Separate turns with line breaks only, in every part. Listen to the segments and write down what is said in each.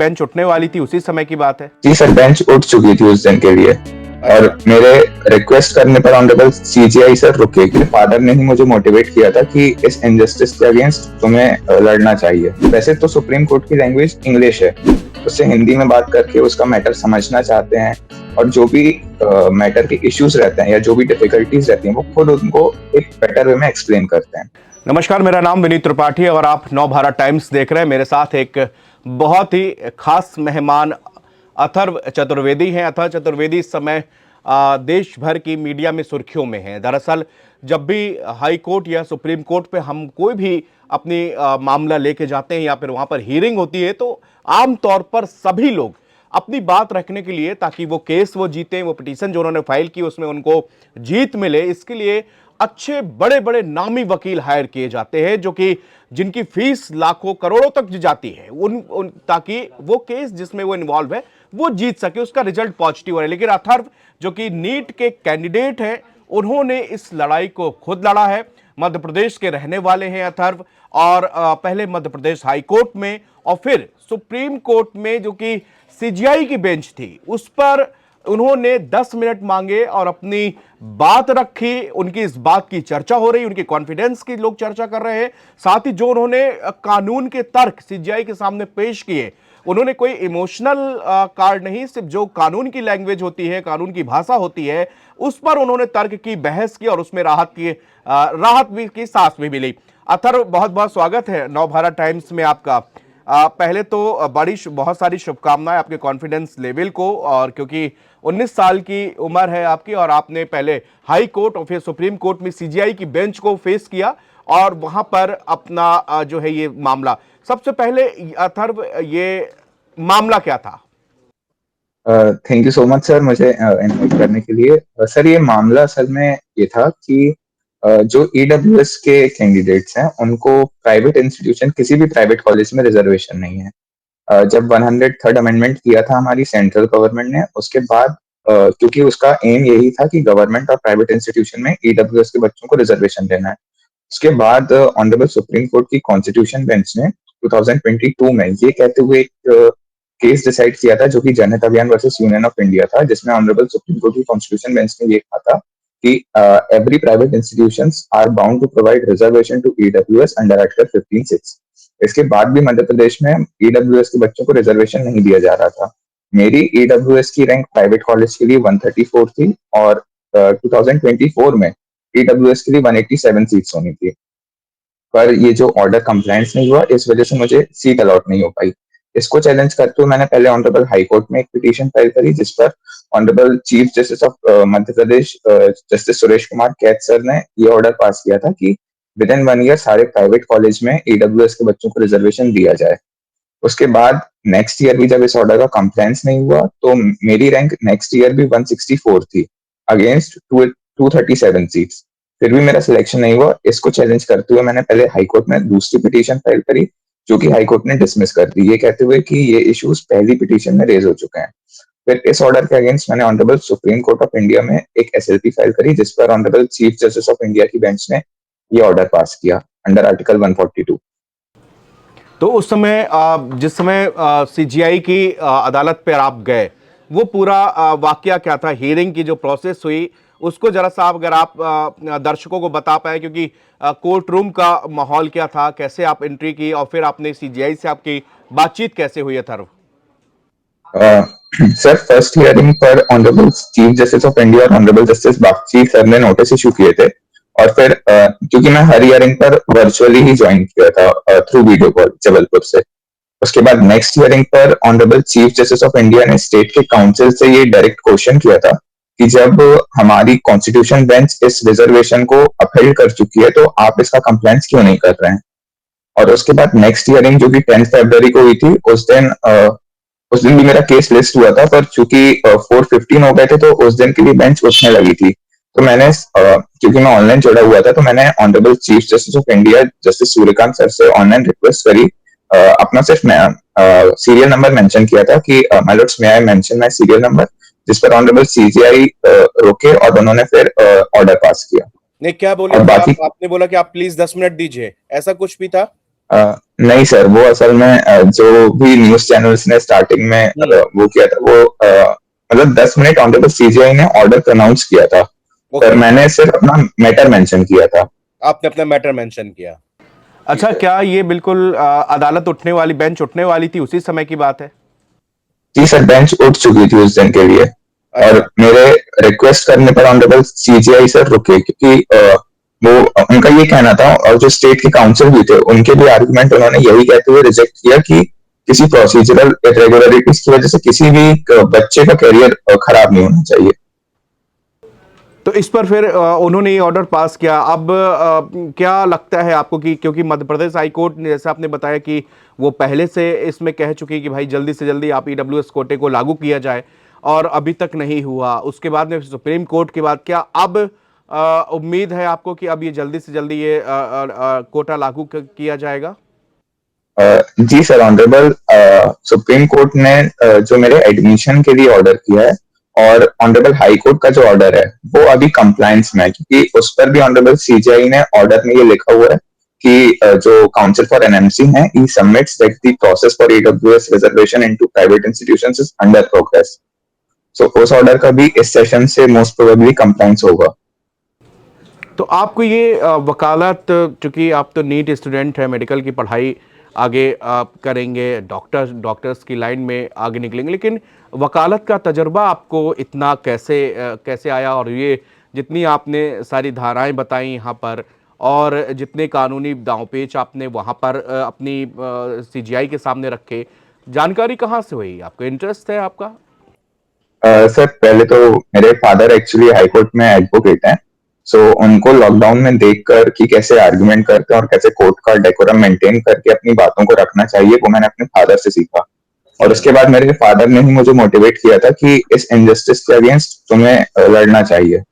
Bench उठने वाली थी, उसी समय की बात है?
जी सर, बेंच उठ चुकी थी उस दिन के लिए। और मेरे रिक्वेस्ट करने पर ऑनरेबल सीजीआई सर रुके, क्योंकि फादर ने ही मुझे मोटिवेट किया था कि इस इनजस्टिस के अगेंस्ट तुम्हें लड़ना चाहिए। वैसे तो सुप्रीम कोर्ट की लैंग्वेज इंग्लिश है, उससे हिंदी में बात करके उसका मैटर समझना चाहते हैं, और जो भी मैटर के इश्यूज रहते हैं या जो भी डिफिकल्टीज रहती हैं वो खुद उनको एक बेटर वे में एक्सप्लेन करते हैं।
नमस्कार, मेरा नाम विनीत त्रिपाठी और आप नवभारत टाइम्स देख रहे हैं। मेरे साथ एक बहुत ही खास मेहमान अथर्व चतुर्वेदी हैं। अथर्व चतुर्वेदी इस समय देश भर की मीडिया में सुर्खियों में हैं। दरअसल जब भी हाई कोर्ट या सुप्रीम कोर्ट पे हम कोई भी अपनी मामला लेके जाते हैं या फिर वहां पर हियरिंग होती है, तो आमतौर पर सभी लोग अपनी बात रखने के लिए, ताकि वो केस वो जीते, वो पिटीशन जो उन्होंने फाइल की उसमें उनको जीत मिले, इसके लिए अच्छे बड़े बड़े नामी वकील हायर किए जाते हैं, जो कि जिनकी फीस लाखों करोड़ों तक जाती है, ताकि वो केस जिसमें वो इन्वॉल्व है वो जीत सके, उसका रिजल्ट पॉजिटिव है। लेकिन अथर्व जो कि नीट के कैंडिडेट हैं, उन्होंने इस लड़ाई को खुद लड़ा है। मध्य प्रदेश के रहने वाले हैं अथर्व, और पहले मध्य प्रदेश हाई कोर्ट में और फिर सुप्रीम कोर्ट में, जो कि सीजीआई की बेंच थी, उस पर उन्होंने 10 मिनट मांगे और अपनी बात रखी। उनकी इस बात की चर्चा हो रही, उनके कॉन्फिडेंस की लोग चर्चा कर रहे हैं। साथ ही जो उन्होंने कानून के तर्क सीजीआई के सामने पेश किए, उन्होंने कोई इमोशनल कार्ड नहीं, सिर्फ जो कानून की लैंग्वेज होती है, कानून की भाषा होती है, उस पर उन्होंने तर्क की, बहस की और उसमें राहत भी की, सांस भी मिली। अथर्व, बहुत बहुत स्वागत है नवभारत टाइम्स में आपका। पहले तो बहुत सारी शुभकामनाएं आपके कॉन्फिडेंस लेवल को, और क्योंकि 19 साल की उम्र है आपकी और आपने पहले हाई कोर्ट और फिर सुप्रीम कोर्ट में सीजीआई की बेंच को फेस किया और वहां पर अपना जो है ये मामला। सबसे पहले अथर्व, ये मामला क्या था?
Thank you so much sir, मुझे इनवाइट करने के लिए। सर, ये मामला असल में ये था कि जो ईडब्ल्यूएस के कैंडिडेट्स हैं उनको प्राइवेट इंस्टीट्यूशन, किसी भी प्राइवेट कॉलेज में रिजर्वेशन नहीं है। जब 103rd अमेंडमेंट किया था हमारी सेंट्रल गवर्नमेंट ने, उसके बाद क्योंकि उसका एम यही था कि गवर्नमेंट और प्राइवेट इंस्टीट्यूशन में ईडब्ल्यूएस के बच्चों को रिजर्वेशन देना है। उसके बाद ऑनरेबल सुप्रीम कोर्ट की कॉन्स्टिट्यूशन बेंच ने 2022 में ये कहते हुए एक केस डिसाइड किया था, जो कि जनहित अभियान वर्सेस यूनियन ऑफ इंडिया था, जिसमें ऑनरेबल सुप्रीम कोर्ट की कॉन्स्टिट्यूशन बेंच ने ये कहा था कि every private institutions are bound to provide reservation to EWS under article 15(6). इसके बाद भी मध्य प्रदेश में ईडब्ल्यूएस के बच्चों को रिजर्वेशन नहीं दिया जा रहा था। मेरी ईडब्ल्यूएस की रैंक प्राइवेट कॉलेज के लिए 134 थी, और 2024 में ईडब्ल्यूएस के लिए 187 सीट्स होनी थी। पर ये जो ऑर्डर कंप्लायंस नहीं हुआ, इस वजह से मुझे सीट अलॉट नहीं हो पाई। इसको चैलेंज करते हुए मैंने पहले ऑनरेबल हाई कोर्ट में एक पिटीशन फाइल करी, जिस पर honourable chief justice of Madhya Pradesh justice Suresh Kumar Kait sir ने ये ऑर्डर पास किया था कि विद इन 1 ईयर सारे प्राइवेट कॉलेज में ईडब्ल्यूएस के बच्चों को रिजर्वेशन दिया जाए। उसके बाद नेक्स्ट ईयर भी जब इस ऑर्डर का कंप्लायंस नहीं हुआ, तो मेरी रैंक नेक्स्ट ईयर भी 164 थी अगेंस्ट 237 सीट्स। फिर भी मेरा सिलेक्शन नहीं हुआ। इसको चैलेंज करते हुए मैंने पहले हाई कोर्ट में दूसरी पिटीशन फाइल करी, जो कि हाई कोर्ट ने डिसमिस कर दी, ये कहते हुए कि ये इश्यूज पहली पिटीशन में रेज हो चुके हैं। फिर इस ऑर्डर के अगेंस्ट मैंने honourable supreme court of India में एक एसएलपी फाइल करी, जिस पर honourable chief justice of India की बेंच ने ये ऑर्डर पास किया अंडर आर्टिकल 142।
तो उस समय जिस समय सीजीआई की अदालत पर आप गए, वो पूरा वाकया क्या था? हियरिंग की जो प्रोसेस हुई, उसको जरा सा अगर आप दर्शकों को बता पाए, क्योंकि कोर्ट रूम का माहौल क्या था, कैसे आप एंट्री की और फिर आपने सीजीआई से आपकी बातचीत कैसे हुई अथर्व?
सर, फर्स्ट हियरिंग पर honourable chief justice of India और ऑनरेबल जस्टिस बागची सर ने नोटिस इशू किए थे, और फिर क्योंकि मैं हर हियरिंग पर वर्चुअली ही ज्वाइन किया था थ्रू वीडियो कॉल जबलपुर से। उसके बाद नेक्स्ट हियरिंग पर honourable chief justice of India ने स्टेट के काउंसिल से ये डायरेक्ट क्वेश्चन किया था कि जब हमारी कॉन्स्टिट्यूशन बेंच इस रिजर्वेशन को अपहेल्ड कर चुकी है, तो आप इसका कंप्लेंट्स क्यों नहीं कर रहे हैं। और उसके बाद नेक्स्ट हियरिंग जो कि 10 फरवरी को हुई थी, उस दिन भी मेरा केस लिस्ट हुआ था, पर चूंकि 4:15 हो गए थे, तो उस दिन के लिए बेंच उठने लगी थी। तो मैंने क्योंकि मैं ऑनलाइन जुड़ा हुआ था, तो मैंने honourable chief justice of India justice Suryakant sir से ऑनलाइन रिक्वेस्ट करी। अपना सिर्फ सीरियल नंबर मेंशन किया था कि my Lord's, may I mention my serial number, जिस पर ऑनरेबल सीजीआई रोके और उन्होंने फिर ऑर्डर पास किया।
नहीं, क्या बोले
और
थे
बाकी
आपने बोला कि आप प्लीज 10 मिनट दीजिए, ऐसा कुछ भी था?
नहीं सर, वो असल में जो भी न्यूज़ चैनल्स ने स्टार्टिंग में वो किया था, वो मतलब 10 मिनट ऑनरेबल सीजीआई ने ऑर्डर प्रोनाउंस किया था, पर
ओके,
मैंने सिर्फ अपना मैटर मेंशन किया था।
आपने अपना मैटर मेंशन किया। अच्छा, क्या ये बिल्कुल अदालत उठने वाली, बेंच उठने वाली थी, उसी समय की बात है?
जी सर, बेंच उठ चुकी थी उस दिन के लिए, और
अच्छा।
मेरे रिक्वेस्ट करने पर ऑनरेबल सीजीआई सर रुके, क्योंकि वो उनका ये कहना था, और जो स्टेट के काउंसिल भी थे उनके भी आर्गुमेंट उन्होंने यही कहते हुए रिजेक्ट किया कि किसी प्रोसीजरल इरेगुलरिटीज की वजह से किसी भी बच्चे का करियर खराब नहीं होना चाहिए।
तो इस पर फिर उन्होंने ये ऑर्डर पास किया। अब क्या लगता है आपको कि क्योंकि मध्य प्रदेश हाई कोर्ट ने, जैसे आपने बताया कि वो पहले से इसमें कह चुकी है कि भाई जल्दी से जल्दी आप ईडब्ल्यूएस कोटे को लागू किया जाए, और अभी तक नहीं हुआ। उसके बाद में सुप्रीम कोर्ट के बाद क्या अब उम्मीद है आपको कि अब ये जल्दी से जल्दी ये कोटा लागू किया जाएगा?
जी सर, ऑनरेबल सुप्रीम कोर्ट ने जो मेरे एडमिशन के लिए ऑर्डर किया है, और ऑनरेबल हाई कोर्ट का जो ऑर्डर है वो अभी कंप्लायंस में है, क्योंकि उस पर भी ऑनरेबल सीजीआई ने ऑर्डर में ये लिखा हुआ है कि जो काउंसिल फॉर एनएमसी है, he submits that the process for EWS reservation into private institutions is under progress. So उस ऑर्डर का भी इस सेशन से मोस्ट प्रोबेबली कंप्लायंस होगा।
तो आपको ये वकालत, चूंकि आप तो नीट स्टूडेंट है, मेडिकल की पढ़ाई आगे आप करेंगे, डॉक्टर्स की लाइन में आगे निकलेंगे, लेकिन वकालत का तजर्बा आपको इतना कैसे आया? और ये जितनी आपने सारी धाराएं बताई यहाँ पर, और जितने कानूनी दांवपेच आपने वहाँ पर अपनी सीजीआई के सामने रखे, जानकारी कहाँ से हुई? आपको इंटरेस्ट है आपका?
सर, पहले तो मेरे फादर एक्चुअली हाई कोर्ट में एडवोकेट हैं, सो उनको लॉकडाउन में देखकर कि कैसे आर्गुमेंट करते हैं और कैसे कोर्ट का डेकोरम मेंटेन करके अपनी बातों को रखना चाहिए, वो मैंने अपने फादर से सीखा। और उसके बाद मेरे फादर ने ही मुझे मोटिवेट किया था कि इस इनजस्टिस के अगेंस्ट तुम्हें लड़ना चाहिए।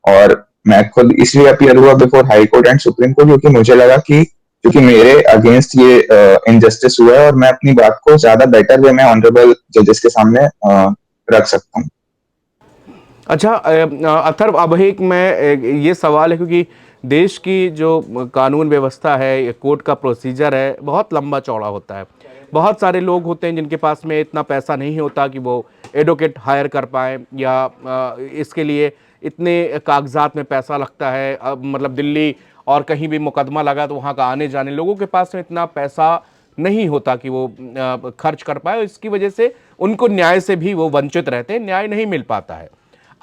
और मैं खुद इसलिए अपीयर हुआ before high court and supreme court, क्योंकि मुझे लगा कि क्योंकि मेरे अगेंस्ट ये इनजस्टिस हुआ है, और मैं अपनी बात को ज्यादा बेटर वे में ऑनरेबल जजेस के सामने रख सकता हूँ।
अच्छा, अथर्व, अब एक ये सवाल है, क्योंकि देश की जो कानून व्यवस्था है, ये कोर्ट का प्रोसीजर है, बहुत लंबा चौड़ा होता है। बहुत सारे लोग होते हैं जिनके पास में इतना पैसा नहीं होता कि वो एडवोकेट हायर कर पाएँ, या इसके लिए इतने कागजात में पैसा लगता है। अब मतलब दिल्ली और कहीं भी मुकदमा लगा तो वहाँ का आने जाने, लोगों के पास में इतना पैसा नहीं होता कि वो खर्च कर पाए। इसकी वजह से उनको न्याय से भी वो वंचित रहते हैं, न्याय नहीं मिल पाता है।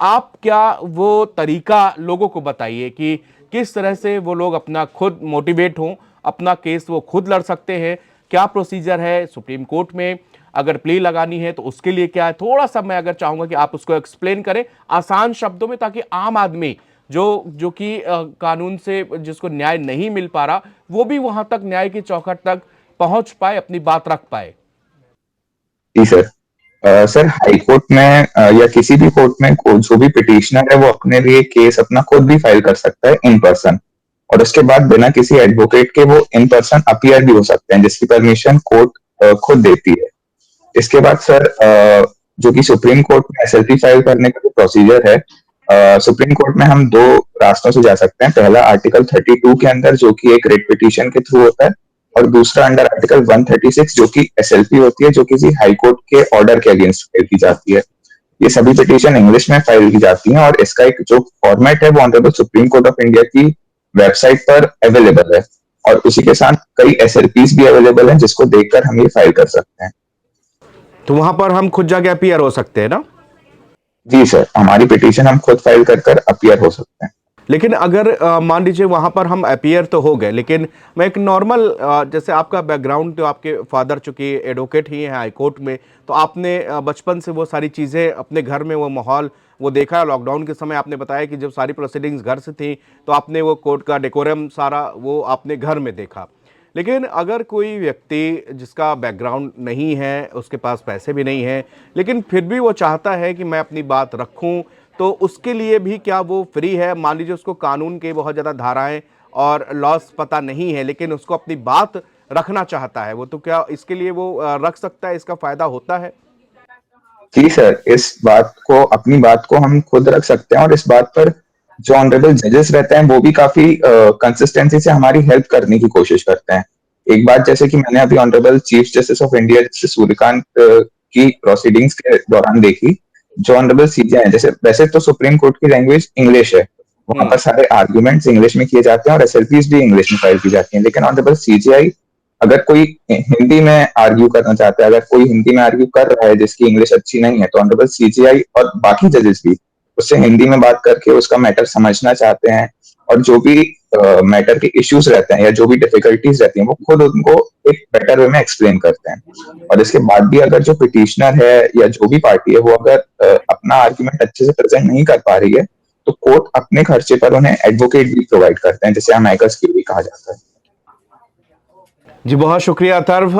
आप क्या वो तरीका लोगों को बताइए कि किस तरह से वो लोग अपना खुद मोटिवेट हों, अपना केस वो खुद लड़ सकते हैं? क्या प्रोसीजर है सुप्रीम कोर्ट में? अगर प्ली लगानी है तो उसके लिए क्या है? थोड़ा सा मैं अगर चाहूंगा कि आप उसको एक्सप्लेन करें आसान शब्दों में, ताकि आम आदमी जो जो कि कानून से जिसको न्याय नहीं मिल पा रहा, वो भी वहां तक न्याय की चौखट तक पहुंच पाए, अपनी बात रख पाए।
जी सर। सर, हाई कोर्ट में या किसी भी कोर्ट में जो भी पिटिशनर है वो अपने लिए केस अपना खुद भी फाइल कर सकता है इन पर्सन, और उसके बाद बिना किसी एडवोकेट के वो इन पर्सन अपीयर भी हो सकते हैं, जिसकी परमिशन कोर्ट खुद देती है। इसके बाद सर, जो कि सुप्रीम कोर्ट में एसएलपी फाइल करने का जो प्रोसीजर है, सुप्रीम कोर्ट में हम दो रास्तों से जा सकते हैं। पहला आर्टिकल 32 के अंदर, जो कि एक रिट पिटीशन के थ्रू होता है, और दूसरा अंडर आर्टिकल 136, जो कि एसएलपी होती है, जो किसी हाई कोर्ट के ऑर्डर के अगेंस्ट फाइल की जाती है। ये सभी पिटीशन इंग्लिश में फाइल की जाती हैं, और इसका एक जो फॉर्मेट है वो honourable supreme court of India की वेबसाइट पर अवेलेबल है, और उसी के साथ कई एसएलपीज भी अवेलेबल हैं जिसको देखकर हम ये फाइल कर सकते हैं।
तो वहां पर हम खुद जाके अपीयर हो सकते हैं ना?
जी सर, हमारी पिटीशन हम खुद फाइल कर अपीयर हो सकते हैं।
लेकिन अगर मान लीजिए वहाँ पर हम अपीयर तो हो गए, लेकिन मैं एक नॉर्मल, जैसे आपका बैकग्राउंड, तो आपके फादर चूंकि एडवोकेट ही हैं हाई कोर्ट में, तो आपने बचपन से वो सारी चीज़ें अपने घर में, वो माहौल वो देखा है। लॉकडाउन के समय आपने बताया कि जब सारी प्रोसीडिंग्स घर से थी, तो आपने वो कोर्ट का डेकोरम सारा वो आपने घर में देखा। लेकिन अगर कोई व्यक्ति जिसका बैकग्राउंड नहीं है, उसके पास पैसे भी नहीं हैं, लेकिन फिर भी वो चाहता है कि मैं अपनी बात रखूं, तो उसके लिए भी क्या वो फ्री है? मान लीजिए उसको कानून के बहुत ज़्यादा धाराएं और लॉस पता नहीं है, लेकिन उसको अपनी बात रखना चाहता है वो, तो क्या इसके लिए वो रख सकता है? इसका फायदा होता है?
जी सर, इस बात को, अपनी बात को हम खुद रख सकते हैं, और इस बात पर जो ऑनरेबल जजेस रहते हैं वो भी काफी कंसिस्टेंसी से हमारी हेल्प करने की कोशिश करते हैं। एक बात जैसे कि मैंने अभी honourable chief justice of India जैसे सूर्यकांत की प्रोसीडिंग्स के दौरान देखी, जो ऑनरेबल सीजीआई है, जैसे वैसे तो सुप्रीम कोर्ट की लैंग्वेज इंग्लिश है, वहां पर सारे आर्ग्यूमेंट्स इंग्लिश में किए जाते हैं और एसएलपीज भी इंग्लिश में फाइल की जाती हैं, लेकिन ऑनरेबल सीजीआई अगर कोई हिंदी में आर्ग्यू करना चाहता है, अगर कोई हिंदी में आर्ग्यू कर रहा है जिसकी इंग्लिश अच्छी नहीं है, तो ऑनरेबल सीजीआई और बाकी जजेस भी उससे हिंदी में बात करके उसका मैटर समझना चाहते हैं, और जो भी मैटर के इश्यूज रहते हैं या जो भी डिफिकल्टीज रहती हैं वो खुद उनको एक बेटर वे में एक्सप्लेन करते हैं। और इसके बाद भी अगर जो पिटिशनर है या जो भी पार्टी है वो अगर अपना आर्ग्यूमेंट अच्छे से प्रेजेंट नहीं कर पा रही है, तो कोर्ट अपने खर्चे पर उन्हें एडवोकेट भी प्रोवाइड करते हैं, जिसे अमेकस क्यूरी कहा जाता है।
जी बहुत शुक्रिया अथर्व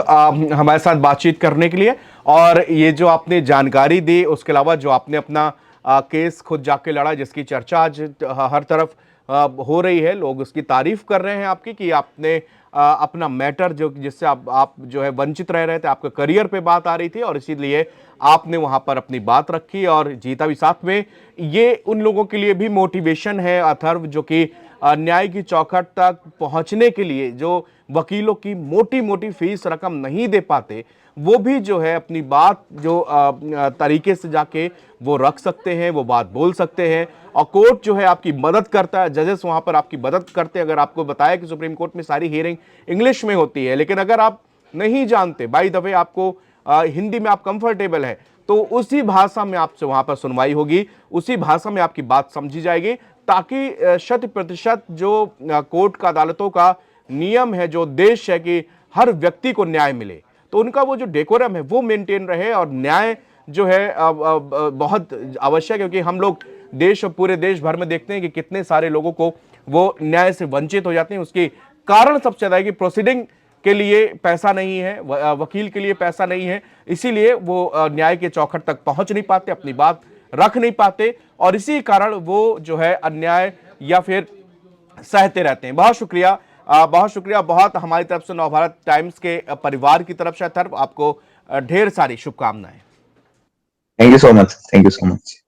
हमारे साथ बातचीत करने के लिए, और ये जो आपने जानकारी दी, उसके अलावा जो आपने अपना केस खुद जाके लड़ा, जिसकी चर्चा आज हर तरफ हो रही है, लोग उसकी तारीफ कर रहे हैं आपकी कि आपने अपना मैटर जो जिससे आप जो है वंचित रह रहे थे, आपके करियर पे बात आ रही थी और इसीलिए आपने वहां पर अपनी बात रखी और जीता भी साथ में। ये उन लोगों के लिए भी मोटिवेशन है अथर्व, जो कि न्याय की चौखट तक पहुंचने के लिए जो वकीलों की मोटी मोटी फीस रकम नहीं दे पाते, वो भी जो है अपनी बात जो तरीके से जाके वो रख सकते हैं, वो बात बोल सकते हैं, और कोर्ट जो है आपकी मदद करता है, जजेस वहां पर आपकी मदद करते हैं। अगर आपको बताया कि सुप्रीम कोर्ट में सारी हियरिंग इंग्लिश में होती है, लेकिन अगर आप नहीं जानते, बाय द वे आपको हिंदी में आप कंफर्टेबल है, तो उसी भाषा में आपसे वहां पर सुनवाई होगी, उसी भाषा में आपकी बात समझी जाएगी, ताकि 100% जो कोर्ट का, अदालतों का नियम है, जो उद्देश्य है कि हर व्यक्ति को न्याय मिले, तो उनका वो जो डेकोरम है वो मेंटेन रहे। और न्याय जो है बहुत आवश्यक है, क्योंकि हम लोग देश और पूरे देश भर में देखते हैं कि कितने सारे लोगों को वो न्याय से वंचित हो जाते हैं। उसकी कारण सबसे ज्यादा है कि प्रोसीडिंग के लिए पैसा नहीं है, वकील के लिए पैसा नहीं है, इसीलिए वो न्याय के चौखट तक पहुंच नहीं पाते, अपनी बात रख नहीं पाते, और इसी कारण वो जो है अन्याय या फिर सहते रहते हैं। बहुत शुक्रिया, बहुत शुक्रिया, बहुत हमारी तरफ से नवभारत टाइम्स के परिवार की तरफ से अथर्व, आपको ढेर सारी शुभकामनाएं।
Thank you so much, thank you so much.